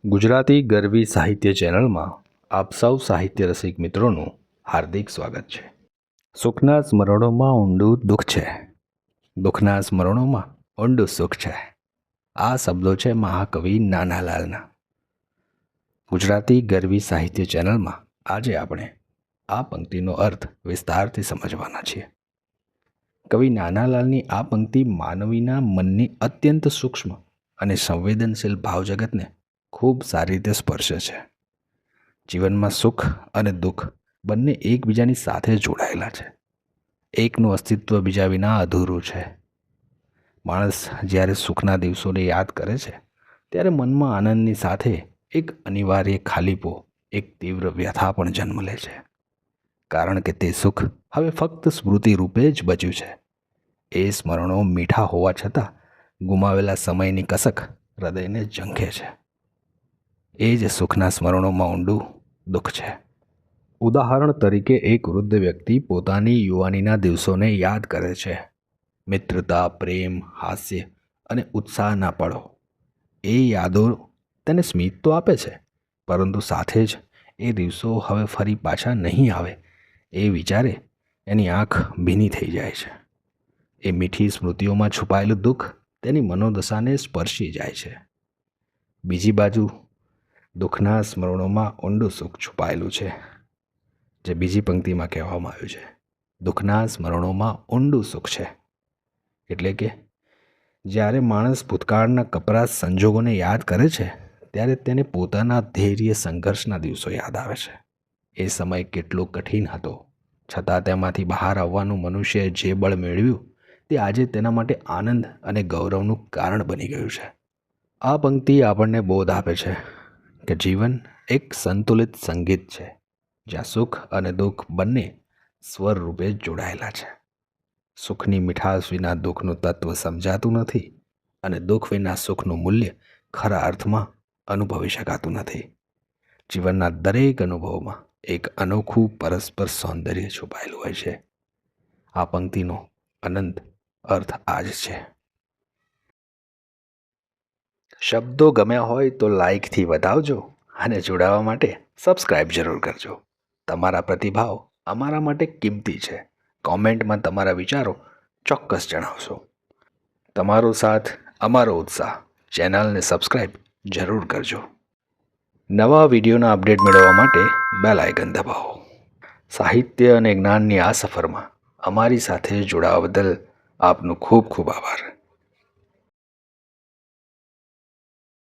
ગુજરાતી ગરવી સાહિત્ય ચેનલમાં આપ સૌ સાહિત્ય રસિક મિત્રોનું હાર્દિક સ્વાગત છે. સુખના સ્મરણોમાં ઊંડું દુઃખ છે, દુઃખના સ્મરણોમાં ઊંડું સુખ છે. આ શબ્દો છે મહાકવિ નાનાલાલના. ગુજરાતી ગરવી સાહિત્ય ચેનલમાં આજે આપણે આ પંક્તિનો અર્થ વિસ્તારથી સમજવાના છીએ. કવિ નાનાલાલની આ પંક્તિ માનવીના મનની અત્યંત સૂક્ષ્મ અને સંવેદનશીલ ભાવજગતને ખૂબ સારી રીતે સ્પર્શે છે. જીવનમાં સુખ અને દુઃખ બંને એકબીજાની સાથે જોડાયેલા છે. એકનું અસ્તિત્વ બીજા વિના અધૂરું છે. માણસ જ્યારે સુખના દિવસોને યાદ કરે છે ત્યારે મનમાં આનંદની સાથે એક અનિવાર્ય ખાલીપો, એક તીવ્ર વ્યથા પણ જન્મ લે છે. કારણ કે તે સુખ હવે ફક્ત સ્મૃતિ રૂપે જ બચ્યું છે. એ સ્મરણો મીઠા હોવા છતાં ગુમાવેલા સમયની કસક હૃદયને ઝંખે છે. એ જ સુખના સ્મરણોમાં ઊંડું દુઃખ છે. ઉદાહરણ તરીકે એક વૃદ્ધ વ્યક્તિ પોતાની યુવાનીના દિવસોને યાદ કરે છે. મિત્રતા, પ્રેમ, હાસ્ય અને ઉત્સાહના પળો. એ યાદો તેને સ્મિત તો આપે છે, પરંતુ સાથે જ એ દિવસો હવે ફરી પાછા નહીં આવે એ વિચારે એની આંખ ભીની થઈ જાય છે. એ મીઠી સ્મૃતિઓમાં છુપાયેલું દુઃખ તેની મનોદશાને સ્પર્શી જાય છે. બીજી બાજુ દુઃખના સ્મરણોમાં ઊંડું સુખ છુપાયેલું છે, જે બીજી પંક્તિમાં કહેવામાં આવ્યું છે. દુઃખના સ્મરણોમાં ઊંડું સુખ છે એટલે કે જ્યારે માણસ ભૂતકાળના કપરા સંજોગોને યાદ કરે છે ત્યારે તેને પોતાના ધૈર્ય સંઘર્ષના દિવસો યાદ આવે છે. એ સમય કેટલો કઠિન હતો, છતાં તેમાંથી બહાર આવવાનું મનુષ્યએ જે બળ મેળવ્યું તે આજે તેના માટે આનંદ અને ગૌરવનું કારણ બની ગયું છે. આ પંક્તિ આપણને બોધ આપે છે કે જીવન એક સંતુલિત સંગીત છે, જ્યાં સુખ અને દુઃખ બંને સ્વર રૂપે જોડાયેલા છે. સુખની મીઠાશ વિના દુઃખનું તત્વ સમજાતું નથી અને દુઃખ વિના સુખનું મૂલ્ય ખરા અર્થમાં અનુભવી શકાતું નથી. જીવનના દરેક અનુભવમાં એક અનોખું પરસ્પર સૌંદર્ય છુપાયેલું હોય છે. આ પંક્તિનો અનંત અર્થ આ જ છે. શબ્દો ગમ્યા હોય તો લાઈકથી વધાવજો અને જોડાવા માટે સબસ્ક્રાઈબ જરૂર કરજો. તમારા પ્રતિભાવ અમારા માટે કિંમતી છે. કોમેન્ટમાં તમારા વિચારો ચોક્કસ જણાવશો. તમારો સાથ અમારો ઉત્સાહ. ચેનલને સબસ્ક્રાઈબ જરૂર કરજો. નવા વિડીયોના અપડેટ મેળવવા માટે બેલ આઇકન દબાવો. સાહિત્ય અને જ્ઞાનની આ સફરમાં અમારી સાથે જોડાવા બદલ આપનો ખૂબ ખૂબ આભાર.